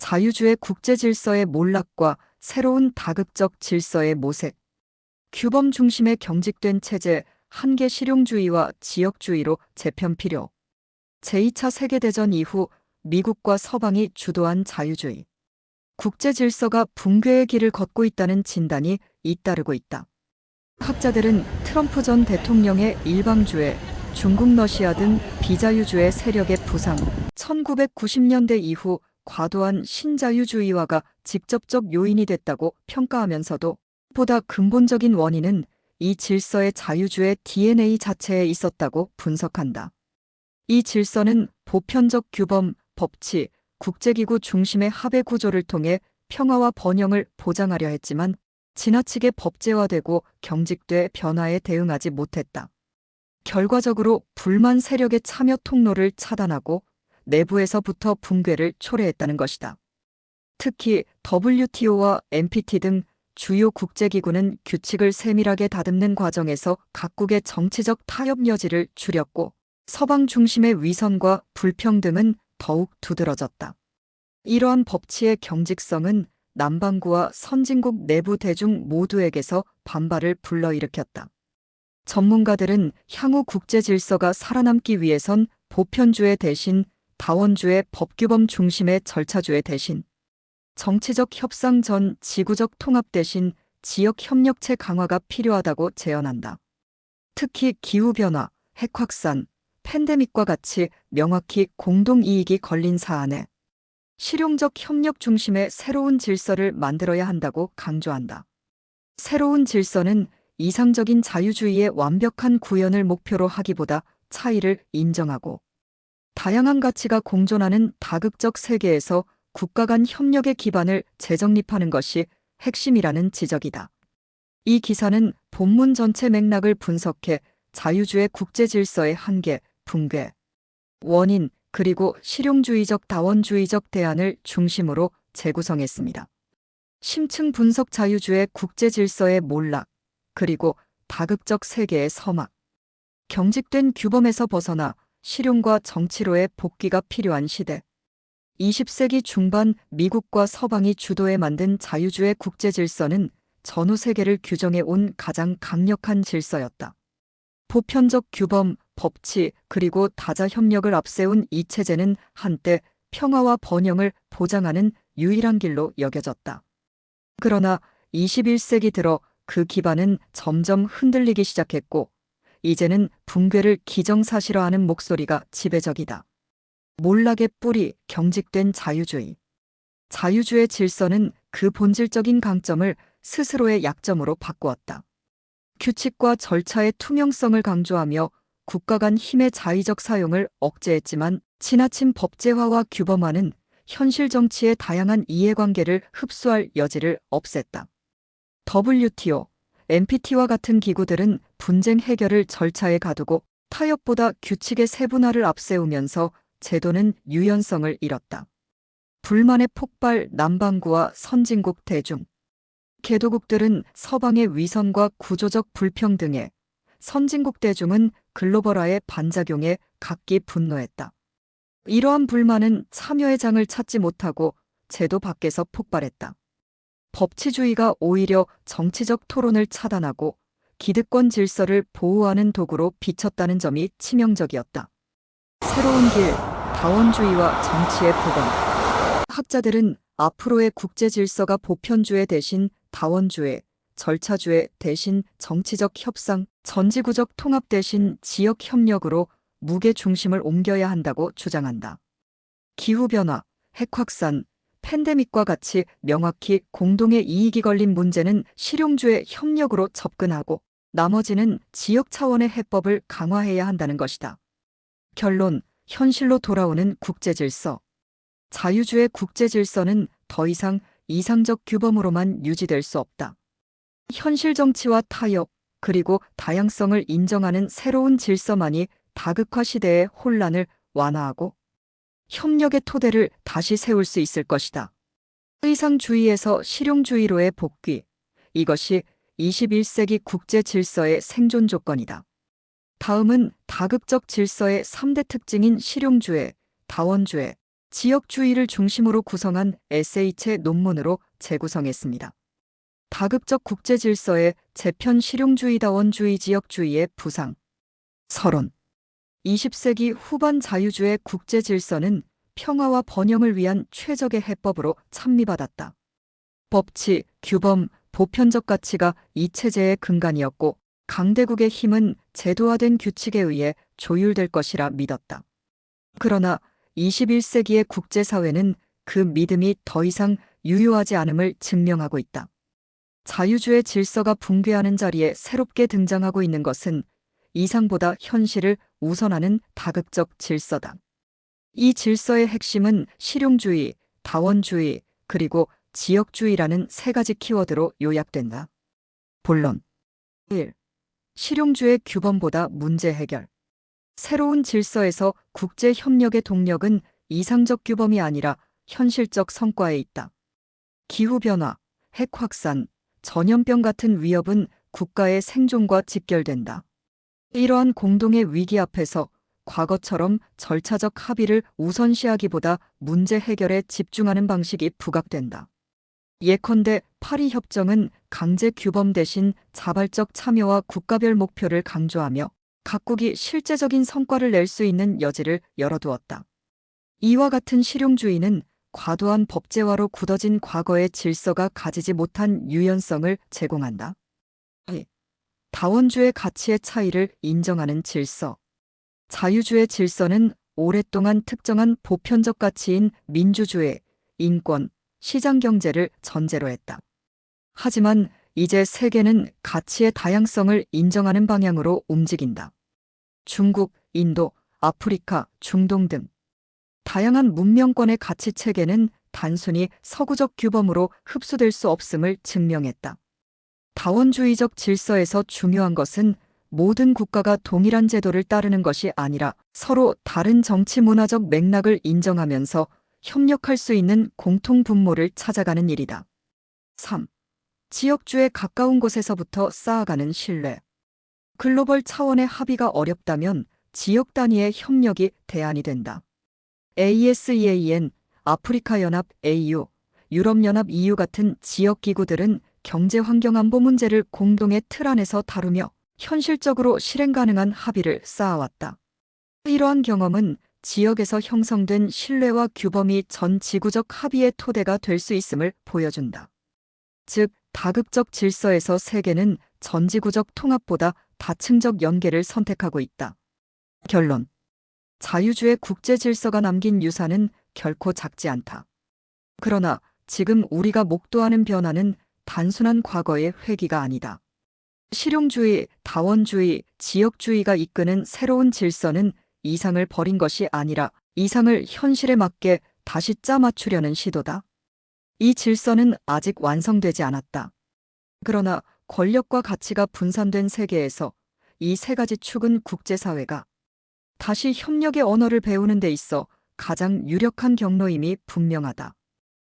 자유주의 국제 질서의 몰락과 새로운 다극적 질서의 모색. 규범 중심의 경직된 체제, 한계 실용주의와 지역주의로 재편 필요. 제2차 세계대전 이후 미국과 서방이 주도한 자유주의. 국제 질서가 붕괴의 길을 걷고 있다는 진단이 잇따르고 있다. 학자들은 트럼프 전 대통령의 일방주의, 중국 러시아 등 비자유주의 세력의 부상, 1990년대 이후 과도한 신자유주의화가 직접적 요인이 됐다고 평가하면서도 보다 근본적인 원인은 이 질서의 자유주의 DNA 자체에 있었다고 분석한다. 이 질서는 보편적 규범, 법치, 국제기구 중심의 합의 구조를 통해 평화와 번영을 보장하려 했지만 지나치게 법제화되고 경직돼 변화에 대응하지 못했다. 결과적으로 불만 세력의 참여 통로를 차단하고 내부에서부터 붕괴를 초래했다는 것이다. 특히 WTO와 NPT 등 주요 국제기구는 규칙을 세밀하게 다듬는 과정에서 각국의 정치적 타협 여지를 줄였고 서방 중심의 위선과 불평등은 더욱 두드러졌다. 이러한 법치의 경직성은 남반구와 선진국 내부 대중 모두에게서 반발을 불러일으켰다. 전문가들은 향후 국제 질서가 살아남기 위해선 보편주의 대신 다원주의 법규범 중심의 절차주의 대신 정치적 협상 전 지구적 통합 대신 지역 협력체 강화가 필요하다고 제언한다. 특히 기후변화, 핵확산, 팬데믹과 같이 명확히 공동이익이 걸린 사안에 실용적 협력 중심의 새로운 질서를 만들어야 한다고 강조한다. 새로운 질서는 이상적인 자유주의의 완벽한 구현을 목표로 하기보다 차이를 인정하고 다양한 가치가 공존하는 다극적 세계에서 국가 간 협력의 기반을 재정립하는 것이 핵심이라는 지적이다. 이 기사는 본문 전체 맥락을 분석해 자유주의 국제 질서의 한계, 붕괴, 원인, 그리고 실용주의적 다원주의적 대안을 중심으로 재구성했습니다. 심층 분석 자유주의 국제 질서의 몰락, 그리고 다극적 세계의 서막. 경직된 규범에서 벗어나 실용과 정치로의 복귀가 필요한 시대. 20세기 중반 미국과 서방이 주도해 만든 자유주의 국제 질서는 전후 세계를 규정해 온 가장 강력한 질서였다. 보편적 규범, 법치, 그리고 다자 협력을 앞세운 이 체제는 한때 평화와 번영을 보장하는 유일한 길로 여겨졌다. 그러나 21세기 들어 그 기반은 점점 흔들리기 시작했고, 이제는 붕괴를 기정사실화하는 목소리가 지배적이다. 몰락의 뿌리, 경직된 자유주의. 자유주의 질서는 그 본질적인 강점을 스스로의 약점으로 바꾸었다. 규칙과 절차의 투명성을 강조하며 국가 간 힘의 자의적 사용을 억제했지만 지나친 법제화와 규범화는 현실 정치의 다양한 이해관계를 흡수할 여지를 없앴다. WTO, NPT와 같은 기구들은 분쟁 해결을 절차에 가두고 타협보다 규칙의 세분화를 앞세우면서 제도는 유연성을 잃었다. 불만의 폭발, 남반구와 선진국 대중. 개도국들은 서방의 위선과 구조적 불평등에, 선진국 대중은 글로벌화의 반작용에 각기 분노했다. 이러한 불만은 참여의 장을 찾지 못하고 제도 밖에서 폭발했다. 법치주의가 오히려 정치적 토론을 차단하고 기득권 질서를 보호하는 도구로 비쳤다는 점이 치명적이었다. 새로운 길, 다원주의와 정치의 복원. 학자들은 앞으로의 국제 질서가 보편주의 대신 다원주의, 절차주의 대신 정치적 협상, 전지구적 통합 대신 지역 협력으로 무게 중심을 옮겨야 한다고 주장한다. 기후변화, 핵확산, 팬데믹과 같이 명확히 공동의 이익이 걸린 문제는 실용주의 협력으로 접근하고 나머지는 지역 차원의 해법을 강화해야 한다는 것이다. 결론, 현실로 돌아오는 국제질서. 자유주의 국제질서는 더 이상 이상적 규범으로만 유지될 수 없다. 현실 정치와 타협, 그리고 다양성을 인정하는 새로운 질서만이 다극화 시대의 혼란을 완화하고 협력의 토대를 다시 세울 수 있을 것이다. 의상주의에서 실용주의로의 복귀, 이것이 21세기 국제 질서의 생존 조건이다. 다음은 다극적 질서의 3대 특징인 실용주의, 다원주의, 지역주의를 중심으로 구성한 에세이체 논문으로 재구성했습니다. 다급적 국제질서의 재편 실용주의다원주의 지역주의의 부상. 서론. 20세기 후반 자유주의 국제질서는 평화와 번영을 위한 최적의 해법으로 찬미받았다. 법치, 규범, 보편적 가치가 이 체제의 근간이었고 강대국의 힘은 제도화된 규칙에 의해 조율될 것이라 믿었다. 그러나 21세기의 국제사회는 그 믿음이 더 이상 유효하지 않음을 증명하고 있다. 자유주의 질서가 붕괴하는 자리에 새롭게 등장하고 있는 것은 이상보다 현실을 우선하는 다급적 질서다. 이 질서의 핵심은 실용주의, 다원주의, 그리고 지역주의라는 세 가지 키워드로 요약된다. 본론. 1. 실용주의 규범보다 문제 해결. 새로운 질서에서 국제 협력의 동력은 이상적 규범이 아니라 현실적 성과에 있다. 기후변화, 핵 확산, 전염병 같은 위협은 국가의 생존과 직결된다. 이러한 공동의 위기 앞에서 과거처럼 절차적 합의를 우선시하기보다 문제 해결에 집중하는 방식이 부각된다. 예컨대 파리협정은 강제 규범 대신 자발적 참여와 국가별 목표를 강조하며 각국이 실제적인 성과를 낼 수 있는 여지를 열어두었다. 이와 같은 실용주의는 과도한 법제화로 굳어진 과거의 질서가 가지지 못한 유연성을 제공한다. 다원주의 가치의 차이를 인정하는 질서. 자유주의 질서는 오랫동안 특정한 보편적 가치인 민주주의, 인권, 시장경제를 전제로 했다. 하지만 이제 세계는 가치의 다양성을 인정하는 방향으로 움직인다. 중국, 인도, 아프리카, 중동 등 다양한 문명권의 가치 체계는 단순히 서구적 규범으로 흡수될 수 없음을 증명했다. 다원주의적 질서에서 중요한 것은 모든 국가가 동일한 제도를 따르는 것이 아니라 서로 다른 정치 문화적 맥락을 인정하면서 협력할 수 있는 공통 분모를 찾아가는 일이다. 3. 지역주에 가까운 곳에서부터 쌓아가는 신뢰. 글로벌 차원의 합의가 어렵다면 지역 단위의 협력이 대안이 된다. ASEAN, 아프리카연합 AU, 유럽연합 EU 같은 지역기구들은 경제환경안보 문제를 공동의 틀 안에서 다루며 현실적으로 실행 가능한 합의를 쌓아왔다. 이러한 경험은 지역에서 형성된 신뢰와 규범이 전 지구적 합의의 토대가 될 수 있음을 보여준다. 즉, 다급적 질서에서 세계는 전지구적 통합보다 다층적 연계를 선택하고 있다. 결론. 자유주의 국제 질서가 남긴 유산은 결코 작지 않다. 그러나 지금 우리가 목도하는 변화는 단순한 과거의 회귀가 아니다. 실용주의, 다원주의, 지역주의가 이끄는 새로운 질서는 이상을 버린 것이 아니라 이상을 현실에 맞게 다시 짜 맞추려는 시도다. 이 질서는 아직 완성되지 않았다. 그러나 권력과 가치가 분산된 세계에서 이 세 가지 축은 국제사회가 다시 협력의 언어를 배우는 데 있어 가장 유력한 경로임이 분명하다.